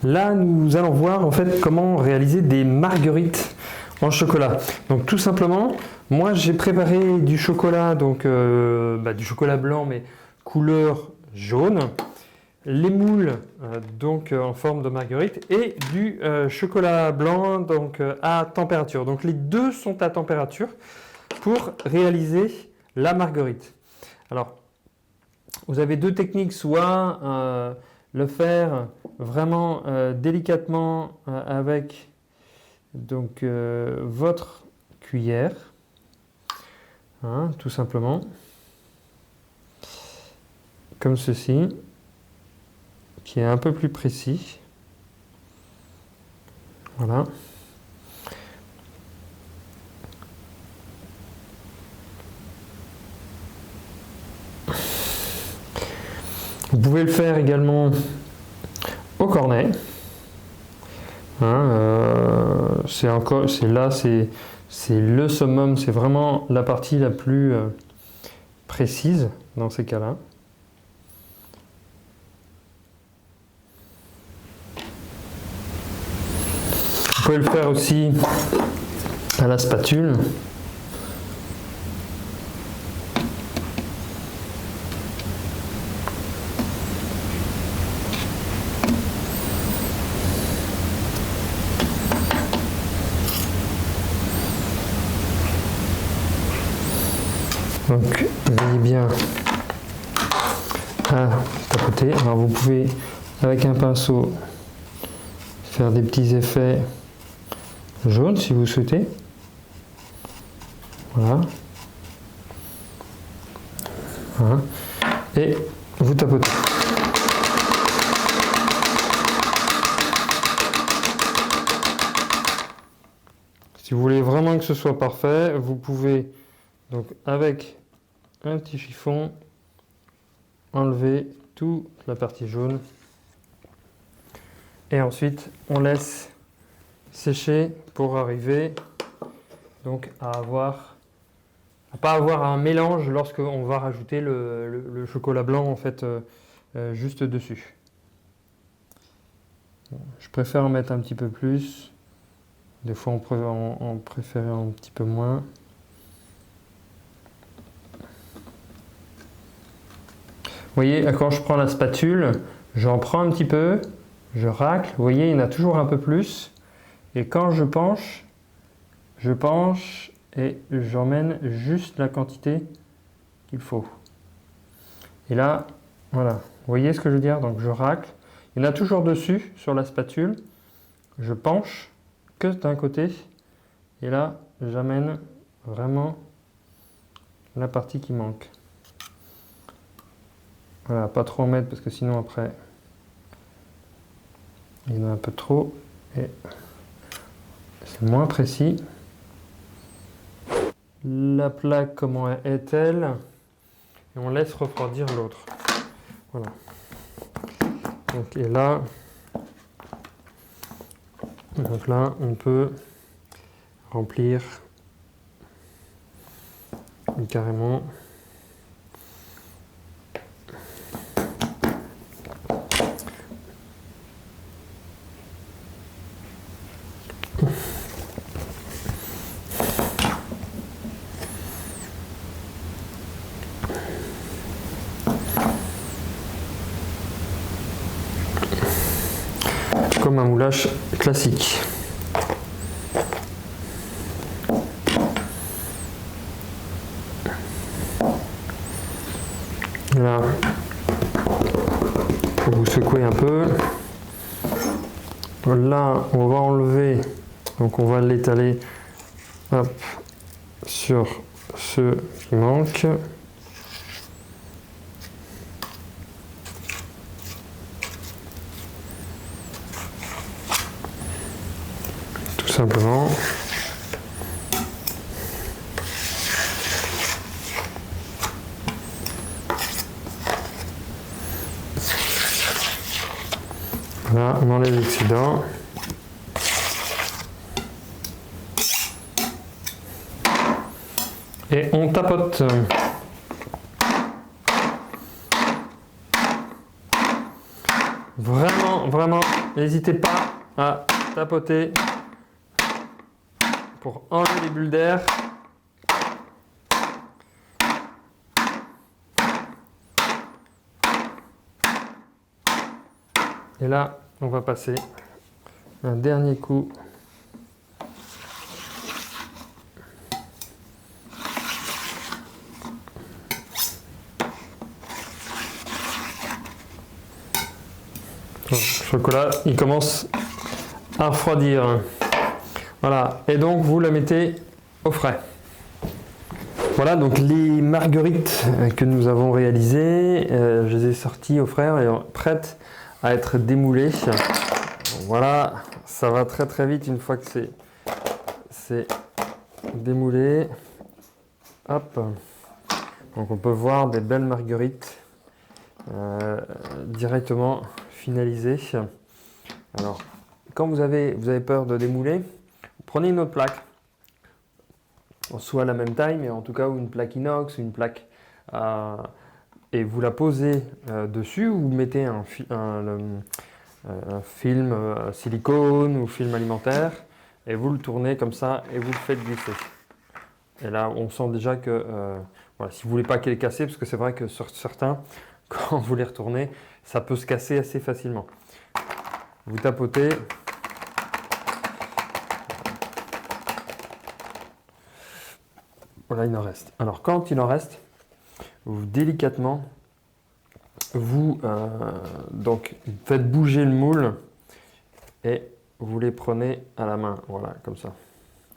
Là, nous allons voir en fait comment réaliser des marguerites en chocolat. Donc tout simplement, moi j'ai préparé du chocolat, donc du chocolat blanc mais couleur jaune, les moules donc en forme de marguerite et du chocolat blanc donc à température. Donc les deux sont à température pour réaliser la marguerite. Alors vous avez deux techniques, soit le faire vraiment délicatement avec donc votre cuillère, hein, tout simplement, comme ceci, qui est un peu plus précis. Voilà. Vous pouvez le faire également au cornet. Hein, c'est le summum, c'est vraiment la partie la plus précise dans ces cas-là. Vous pouvez le faire aussi à la spatule. Donc veillez bien à tapoter. Alors vous pouvez avec un pinceau faire des petits effets jaunes si vous souhaitez. Voilà. Voilà. Et vous tapotez. Si vous voulez vraiment que ce soit parfait, vous pouvez donc avec un petit chiffon enlever toute la partie jaune et ensuite on laisse sécher pour arriver donc à pas avoir un mélange lorsque on va rajouter le chocolat blanc en fait juste dessus. Je préfère en mettre un petit peu plus, des fois on préfère un petit peu moins. Vous voyez, quand je prends la spatule, j'en prends un petit peu, je racle, vous voyez, il y en a toujours un peu plus. Et quand je penche et j'emmène juste la quantité qu'il faut. Et là, voilà, vous voyez ce que je veux dire? Donc je racle, il y en a toujours dessus sur la spatule, je penche que d'un côté, et là, j'amène vraiment la partie qui manque. Voilà, pas trop en mettre parce que sinon après il y en a un peu trop et c'est moins précis. La plaque, comment est-elle? Et on laisse refroidir l'autre. Voilà. Donc, et là, on peut remplir carrément. Comme un moulage classique. Là, vous secouez un peu. Là, on va enlever, donc on va l'étaler sur ce qui manque. Tout simplement. Voilà, on enlève l'excédent. Et on tapote. Vraiment N'hésitez pas à tapoter pour enlever les bulles d'air. Et là, on va passer un dernier coup. Le chocolat, il commence à refroidir. Voilà, et donc vous la mettez au frais. Voilà, donc les marguerites que nous avons réalisées, je les ai sorties au frais et prêtes à être démoulées. Voilà, ça va très très vite une fois que c'est démoulé. Hop, donc on peut voir des belles marguerites directement finalisées. Alors, quand vous avez peur de démouler, prenez une autre plaque, soit la même taille, mais en tout cas une plaque inox, une plaque, et vous la posez dessus, ou vous mettez un film silicone ou film alimentaire, et vous le tournez comme ça et vous le faites glisser. Et là, on sent déjà que, voilà, si vous ne voulez pas qu'elle est cassée, parce que c'est vrai que sur certains, quand vous les retournez, ça peut se casser assez facilement. Vous tapotez. Voilà, il en reste. Alors, quand il en reste, vous délicatement, vous donc faites bouger le moule et vous les prenez à la main. Voilà, comme ça.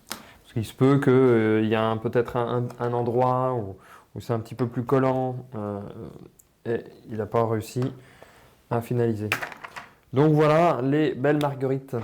Parce qu'il se peut qu'il y a peut-être un endroit où c'est un petit peu plus collant et il n'a pas réussi à finaliser. Donc voilà les belles marguerites.